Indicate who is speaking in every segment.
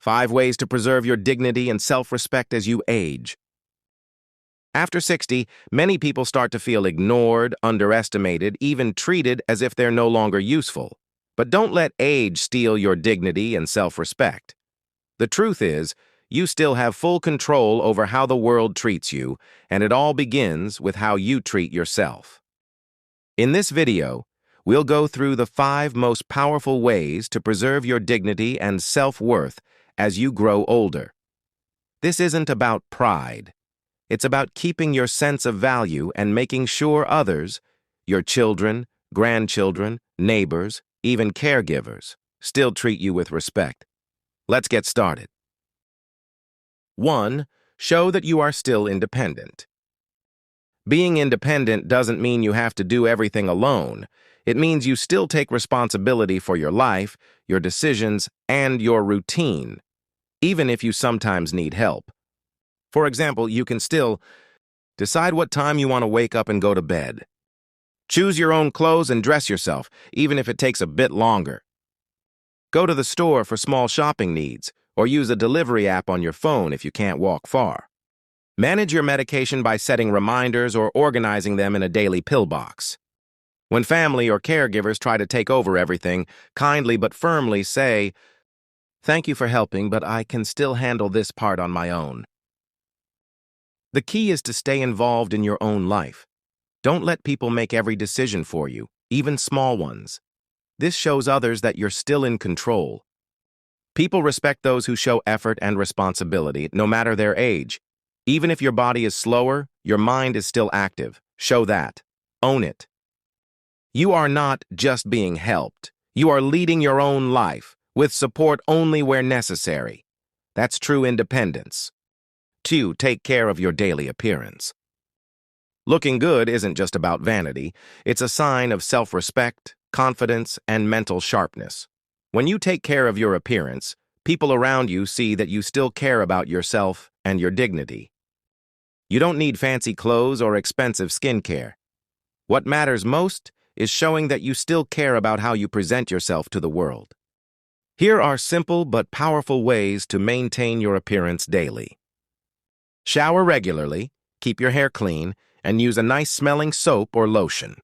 Speaker 1: 5 ways to preserve your dignity and self-respect as you age. After 60, many people start to feel ignored, underestimated, even treated as if they're no longer useful. But don't let age steal your dignity and self-respect. The truth is, you still have full control over how the world treats you, and it all begins with how you treat yourself. In this video, we'll go through the 5 most powerful ways to preserve your dignity and self-worth as you grow older. This isn't about pride. It's about keeping your sense of value and making sure others, your children, grandchildren, neighbors, even caregivers, still treat you with respect. Let's get started. 1. Show that you are still independent. Being independent doesn't mean you have to do everything alone. It means you still take responsibility for your life, your decisions, and your routine, even if you sometimes need help. For example, you can still decide what time you want to wake up and go to bed. Choose your own clothes and dress yourself, even if it takes a bit longer. Go to the store for small shopping needs, or use a delivery app on your phone if you can't walk far. Manage your medication by setting reminders or organizing them in a daily pill box. When family or caregivers try to take over everything, kindly but firmly say, "Thank you for helping, but I can still handle this part on my own." The key is to stay involved in your own life. Don't let people make every decision for you, even small ones. This shows others that you're still in control. People respect those who show effort and responsibility, no matter their age. Even if your body is slower, your mind is still active. Show that. Own it. You are not just being helped. You are leading your own life, with support only where necessary. That's true independence. 2. Take care of your daily appearance. Looking good isn't just about vanity. It's a sign of self-respect, confidence, and mental sharpness. When you take care of your appearance, people around you see that you still care about yourself and your dignity. You don't need fancy clothes or expensive skincare. What matters most is showing that you still care about how you present yourself to the world. Here are simple but powerful ways to maintain your appearance daily. Shower regularly, keep your hair clean, and use a nice-smelling soap or lotion.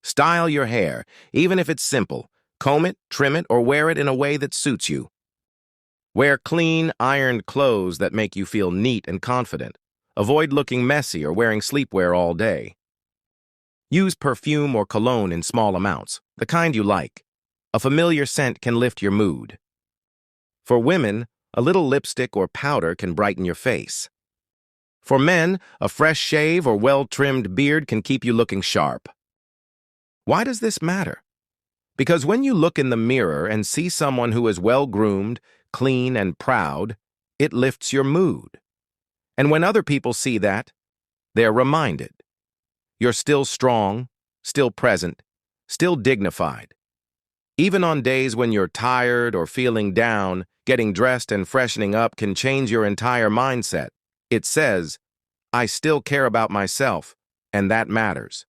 Speaker 1: Style your hair, even if it's simple. Comb it, trim it, or wear it in a way that suits you. Wear clean, ironed clothes that make you feel neat and confident. Avoid looking messy or wearing sleepwear all day. Use perfume or cologne in small amounts, the kind you like. A familiar scent can lift your mood. For women, a little lipstick or powder can brighten your face. For men, a fresh shave or well-trimmed beard can keep you looking sharp. Why does this matter? Because when you look in the mirror and see someone who is well-groomed, clean, and proud, it lifts your mood. And when other people see that, they're reminded. You're still strong, still present, still dignified. Even on days when you're tired or feeling down, getting dressed and freshening up can change your entire mindset. It says, "I still care about myself, and that matters."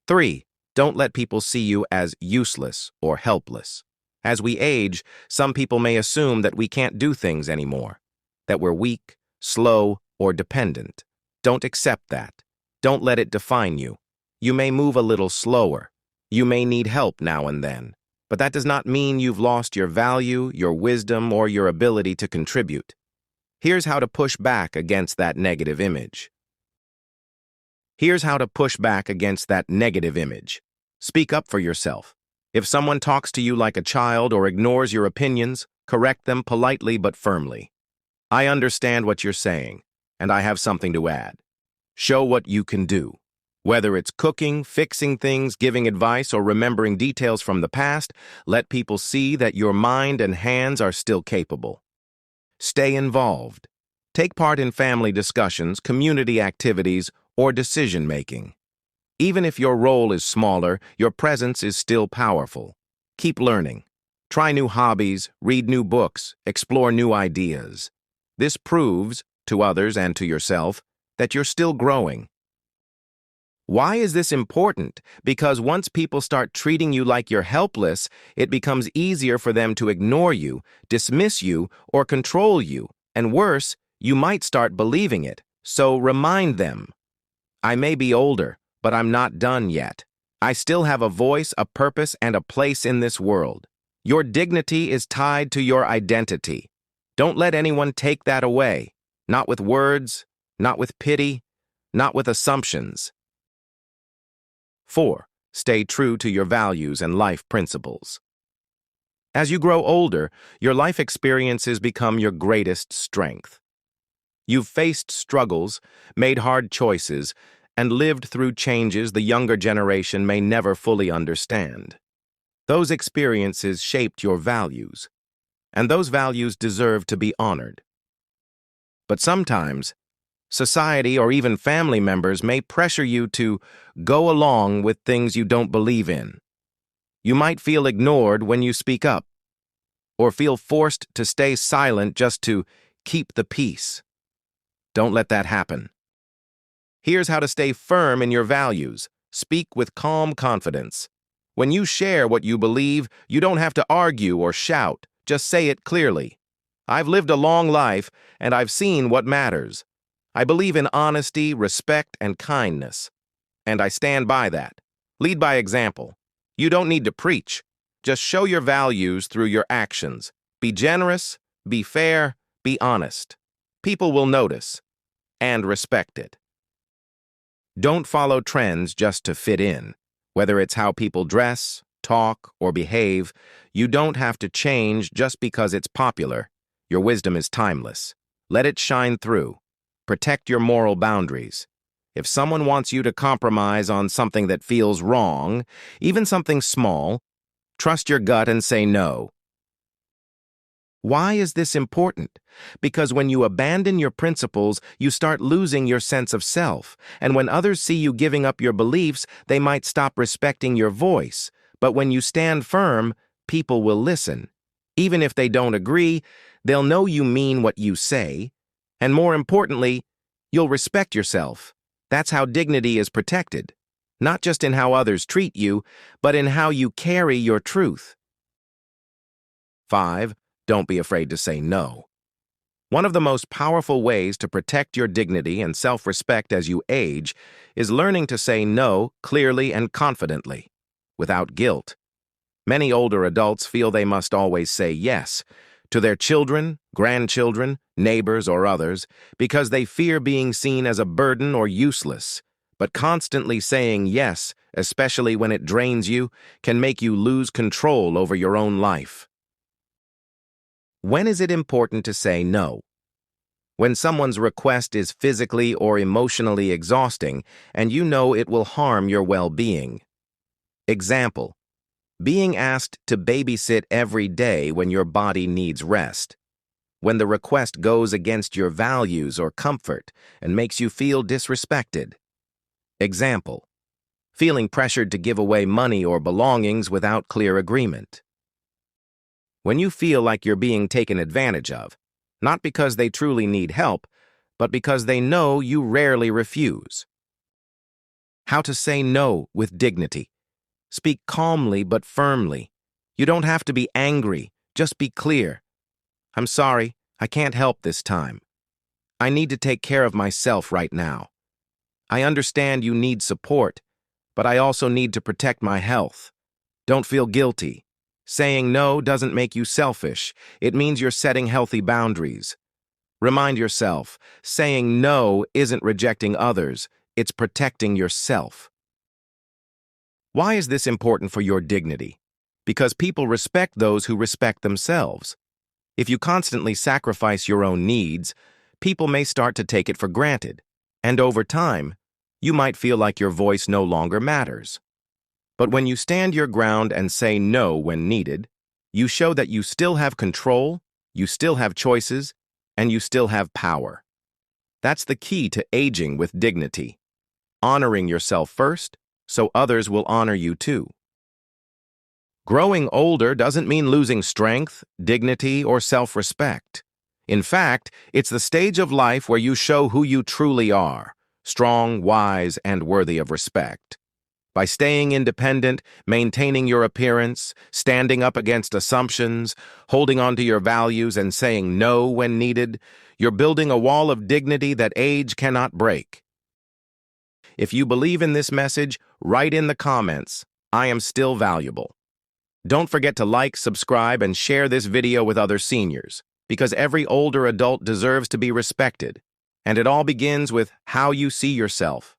Speaker 1: 3. Don't let people see you as useless or helpless. As we age, some people may assume that we can't do things anymore, that we're weak, slow, or dependent. Don't accept that. Don't let it define you. You may move a little slower. You may need help now and then, but that does not mean you've lost your value, your wisdom, or your ability to contribute. Here's how to push back against that negative image. Speak up for yourself. If someone talks to you like a child or ignores your opinions, correct them politely but firmly. "I understand what you're saying, and I have something to add." Show what you can do. Whether it's cooking, fixing things, giving advice, or remembering details from the past, let people see that your mind and hands are still capable. Stay involved. Take part in family discussions, community activities, or decision-making. Even if your role is smaller, your presence is still powerful. Keep learning. Try new hobbies, read new books, explore new ideas. This proves, to others and to yourself, that you're still growing. Why is this important? Because once people start treating you like you're helpless, it becomes easier for them to ignore you, dismiss you, or control you. And worse, you might start believing it. So remind them, I may be older, but I'm not done yet. I still have a voice, a purpose, and a place in this world. Your dignity is tied to your identity. Don't let anyone take that away. Not with words, not with pity, not with assumptions. 4. Stay true to your values and life principles. As you grow older, your life experiences become your greatest strength. You've faced struggles, made hard choices, and lived through changes the younger generation may never fully understand. Those experiences shaped your values, and those values deserve to be honored. But sometimes, society or even family members may pressure you to go along with things you don't believe in. You might feel ignored when you speak up, or feel forced to stay silent just to keep the peace. Don't let that happen. Here's how to stay firm in your values. Speak with calm confidence. When you share what you believe, you don't have to argue or shout. Just say it clearly. I've lived a long life, and I've seen what matters. I believe in honesty, respect, and kindness. And I stand by that. Lead by example. You don't need to preach. Just show your values through your actions. Be generous, be fair, be honest. People will notice and respect it. Don't follow trends just to fit in. Whether it's how people dress, talk, or behave, you don't have to change just because it's popular. Your wisdom is timeless. Let it shine through. Protect your moral boundaries. If someone wants you to compromise on something that feels wrong, even something small, trust your gut and say no. Why is this important? Because when you abandon your principles, you start losing your sense of self. And when others see you giving up your beliefs, they might stop respecting your voice. But when you stand firm, people will listen. Even if they don't agree, they'll know you mean what you say. And more importantly, you'll respect yourself. That's how dignity is protected. Not just in how others treat you, but in how you carry your truth. 5. Don't be afraid to say no. One of the most powerful ways to protect your dignity and self-respect as you age is learning to say no clearly and confidently, without guilt. Many older adults feel they must always say yes to their children, grandchildren, neighbors, or others because they fear being seen as a burden or useless. But constantly saying yes, especially when it drains you, can make you lose control over your own life. When is it important to say no? When someone's request is physically or emotionally exhausting and you know it will harm your well-being. Example: being asked to babysit every day when your body needs rest. When the request goes against your values or comfort and makes you feel disrespected. Example: feeling pressured to give away money or belongings without clear agreement. When you feel like you're being taken advantage of, not because they truly need help, but because they know you rarely refuse. How to say no with dignity. Speak calmly but firmly. You don't have to be angry, just be clear. I'm sorry, I can't help this time. I need to take care of myself right now. I understand you need support, but I also need to protect my health. Don't feel guilty. Saying no doesn't make you selfish. It means you're setting healthy boundaries. Remind yourself, saying no isn't rejecting others, it's protecting yourself. Why is this important for your dignity? Because people respect those who respect themselves. If you constantly sacrifice your own needs, people may start to take it for granted. And over time, you might feel like your voice no longer matters. But when you stand your ground and say no when needed, you show that you still have control, you still have choices, and you still have power. That's the key to aging with dignity. Honoring yourself first, so others will honor you too. Growing older doesn't mean losing strength, dignity, or self-respect. In fact, it's the stage of life where you show who you truly are, strong, wise, and worthy of respect. By staying independent, maintaining your appearance, standing up against assumptions, holding on to your values, and saying no when needed, you're building a wall of dignity that age cannot break. If you believe in this message, write in the comments, "I am still valuable." Don't forget to like, subscribe, and share this video with other seniors, because every older adult deserves to be respected. And it all begins with how you see yourself.